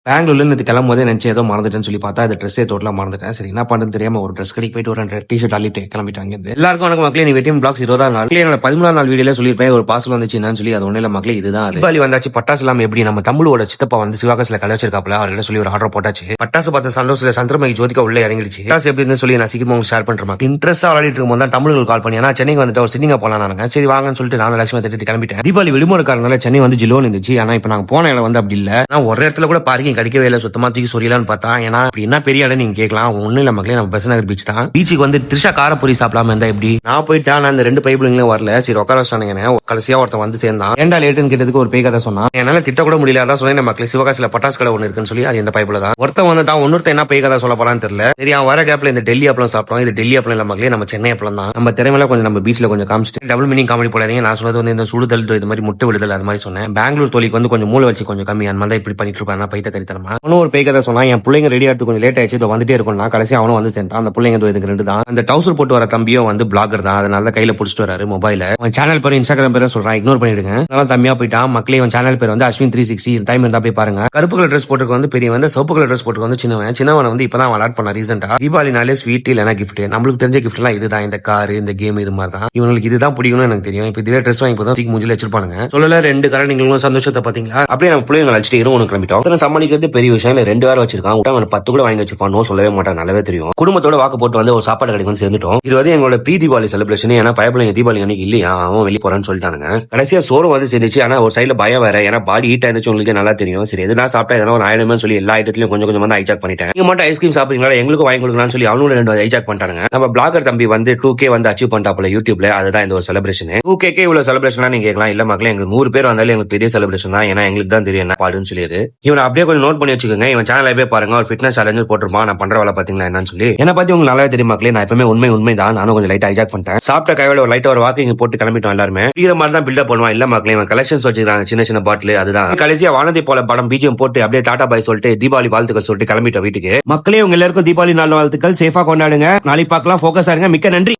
பெங்களூர்ல இருந்து கிளம்பும் போதே நினைச்சு ஏதோ மறந்துட்டேன்னு சொல்லி பார்த்தா அது ட்ரெஸ்ஸே டோட்டலா மறந்துட்டேன். சரி என்ன பண்ணுறது தெரியாம ஒரு ட்ரெஸ் கடைக்கு போயிட்டு ஒரு டிஷர்ட் அள்ளிட்டு கிளம்பிட்டாங்க. எல்லாருக்கும் வணக்கம் மக்களே, நீ வெட்டியம் பிளாக்ஸ் 20ஆம் நாள் என்னோட 13ஆம் நாள் வீடியோல சொல்லியிருப்பேன் ஒரு பார்சல் வந்துச்சுன்னு சொல்லி. அது ஒண்ணு இல்ல மக்களே, இதுதான் தீபாவளி வந்தாச்சு. பட்டாசு எல்லாம் எப்படி நம்ம தமிழோட சித்தப்பா வந்து சிவாகாசில கடை வச்சிருக்காப்ல, அவர்கிட்ட சொல்லி ஒரு ஆர்டர் போட்டாச்சு. பட்டாசு பார்த்த சந்தோஷத்துல சந்திரமுகி ஜோதிகா உள்ள இறங்கிடுச்சு. பட்டாசு எப்படின்னு சொல்லி நான் சீக்கிரமா உங்களுக்கு ஷேர் பண்றேன். இன்ட்ரெஸ்டா விளையாடிட்டு இருக்கும்போது தான் தமிழுக்கு கால் பண்ணி சென்னைக்கு வந்துட்டு ஒரு சிட்டிங்க போலாம். சரி வாங்கன்னு சொல்லிட்டு நான் லட்சுமி திட்டு கிளம்பிட்டேன். தீபாவளி விடுமுறை காரணனால சென்னை வந்து ஜிலோன்னு இருந்துச்சு. ஆனா இப்ப நாங்க போன இடம் வந்து அப்படி இல்ல. நான் ஒரு இடத்துல கூட பார்க்கிங் கிடைக்கவே இல்லை. சுத்தமா தூக்கி சொரியலான்னு பார்த்தா, ஏன்னா என்ன பெரிய இடம் நீங்க கேட்கலாம். ஒண்ணு இல்ல மக்களே, நம்ம பெசநகர் பீச் தான். பீச்சுக்கு வந்து திரிஷா காரப்பொரி சாப்பிடாம இருந்தா எப்படி? நான் போயிட்டா நான் இந்த 2 பைப்புகளும் வரல. சரி உட்கார வச்சானுங்க. கடைசியா ஒருத்தன் வந்து சேர்ந்தான். ஏண்டா லேட்டுன்னு கேட்டதுக்கு ஒரு பேய் கதை சொன்னான். என்னால திட்ட கூட முடியல. அதான் சொன்னேன் மக்களே, சிவகாசில பட்டாசு கடை ஒண்ணு இருக்குன்னு சொல்லி. அது இந்த பைப்புல தான். ஒருத்தன் வந்து தான் ஒன்னொருத்த என்ன பேய் கதை சொல்ல போறான்னு தெரியல. சரி அவன் வர கேப்ல இந்த டெல்லி அப்பளம் சாப்பிட்டோம். இது டெல்லி அப்பளம் இல்ல மக்களே, நம்ம சென்னை அப்பளம் தான். நம்ம திறமையில கொஞ்சம் நம்ம பீச்ல கொஞ்சம் காமிச்சிட்டு டபுள் மீனிங் காமெடி போடாதீங்க. நான் சொன்னது வந்து இந்த சுடுதல் இது மாதிரி முட்டை விடுதல் அது மாதிரி சொன்னேன். பெங்களூர் தோழிக்கு வந்து கொஞ்சம் மூளை வச்சு கொஞ்சம் கம்மி. அந்த மாதிரி இப்படி பண்ணிட்டு இருப்பாங்க பைத்த கறித்தனமா. அவனும் ஒரு பேய் கதை சொன்னா. என் பிள்ளைங்க ரெடி ஆகிறது கொஞ்சம் லேட் ஆயிடுச்சு, வந்துட்டே இருக்கும். கடைசி அவனும் வந்து சேர்ந்தான். அந்த பிள்ளைங்க இதுக்கு 2 தான். அந்த டவுசர் போட்டு வர தம்பியும் வந்து பிளாகர் தான். அதனால கையில புடிச்சிட்டு வராரு மொபைல. அவன் சேனல் பேர் இன்ஸ்டாகிராம் பேரும் சொல்றான், இக்னோர் பண்ணிடுங்க. அதனால தம்பியா போயிட்டான். மக்களே அவன் சேனல் பேர் வந்து அஸ்வின் 360. டைம் இருந்தா போய் பாருங்க. கருப்பு கலர் ட்ரெஸ் போட்டுக்கு வந்து பெரிய வந்து சிவப்பு கலர் ட்ரெஸ் போட்டுக்கு வந்து சின்னவன் வந்து இப்பதான் விளையாட் பண்ண ரீசெண்டா. தீபாவளினாலே ஸ்வீட் இல்லைனா கிஃப்ட். நம்மளுக்கு தெரிஞ்ச கிஃப்ட் எல்லாம் இதுதான். இந்த கார் இந்த கேம் இது மாதிரி தான். இவங்களுக்கு இதுதான் பிடிக்கும்னு எனக்கு தெரியும். இப்ப இதுவே ட்ரெஸ் வாங்கி போதும் தூக்கி மூஞ்சில வச்சிருப்பானுங்க. சொல்லல 2 கலர் நீங்களும் சந்தோஷத்தை பாத்தீங்களா? அப்படியே நம்ம பிள்ளைங்க அழைச்சிட்டு இருவனுக்கு கிளம்பிட்டோம். சமாளிக்கிறது பெரிய விஷயம் இல்ல. 2 வாரம் வச்சிருக்கான். 10 கூட வாங்கி வச்சிருப்பான். சொல்லவே மாட்டான், நல்லாவே தெரியும். குடும்பத்தோட வாக்கு போட்டு வந்து ஒரு சாப்பாடு கடைக்கு வந்து சேர்ந்துட்டோம். இது வந்து எங்களோட ப்ரீ தீபாவளி செலிப்ரேஷன். ஏன்னா பயப்பிள்ளைங்க தீபாவளி அன்னைக்கு இல்லையா, அவன் வெளியே போறான்னு சொல்லிட்டானுங்க. கடைசியா சோறு வந்து சேர்ந்துச்சு. ஆனா ஒரு சைடுல பயம் வேற, ஏன்னா பாடி ஹீட் ஆயிருச்சு. உங்களுக்கு நல்லா தெரியும். சரி எதுனா சாப்பிட்டா எதனா ஒரு ஆயிடுமே சொல்லி எல்லா ஐட்டத்திலயும் கொஞ்சம் கொஞ்சம் வந்து ஹைஜாக் பண்ணிட்டேன். நீங்க மட்டும் ஐஸ்கிரீம் சாப்பிடுறீங்களா, எங்களுக்கும் வாங்கி கொடுக்கலாம்னு சொல்லி அவனும் 2 ஹைஜாக் பண்ணிட்டாங்க. நம்ம பிளாகர் தம்பி வந்து 2K வந்து அச்சீவ் பண்ணிட்டாப்ல யூடியூப்ல. அதுதான் இந்த ஒரு செலிப்ரேஷன். 2K இவ்வளவு செலிப்ரேஷனா நீங்க கேட்கலாம். இல்ல மக்களே, எங்களுக்கு 100 பேர் வந்தாலும் எங்களுக்கு பெரிய செலிப்ரேஷன் தான். ஏன்னா எங்களுக்கு தான் தெரியும் என்ன பாடுன்னு சொல்லியது. இவன் அப்படியே கொஞ்சம் நோட் பண்ணி வச்சுக்கோங்க. இவன் சேனலை போய் பாருங்க. ஒரு ஃபிட்னஸ் சேலஞ்ச் போட்டுருப்பான். நான் பண்ற வேலை பாத்தீங்களா என்னன்னு சொல்லி. என்ன பத்தி உங்களுக்கு நல்லா தெரியும் மக்களே. நான் எப்பவுமே உண்மைதான். நானும் கொஞ்சம் லைட் ஹைஜாக் பண்ணிட்டேன். சாப்பிட்ட கையோட ஒரு லைட்டா ஒரு வாக்கிங் போட்டு கிளம்பிட்டோம் எல்லாருமே. இந்த மாதிரி தான் பில்டப் பண்ணுவான். இல்ல மக்களே, இவன் கலெக்ஷன்ஸ் வச்சிருக்காங்க சின்ன பாட்டில். அதுதான் கடைசியா வானதி போல படம் பிஜிஎம் போட்டு அப்படியே டாடா பாய் சொல்லிட்டு தீபாவளி வாழ்த்துக்கள் சொல்லிட்டு கிளம்பிட்டோம் வீட்டுக்கு. மக்களே உங்க எல்லாருக்கும் தீபாவளி நாள் வாழ்த்துக்கள். சேஃபா கொண்டாடுங்க. நாளைக்கு பார்க்கலாம். போக்கஸா இருங்க. மிக்க நன்றி.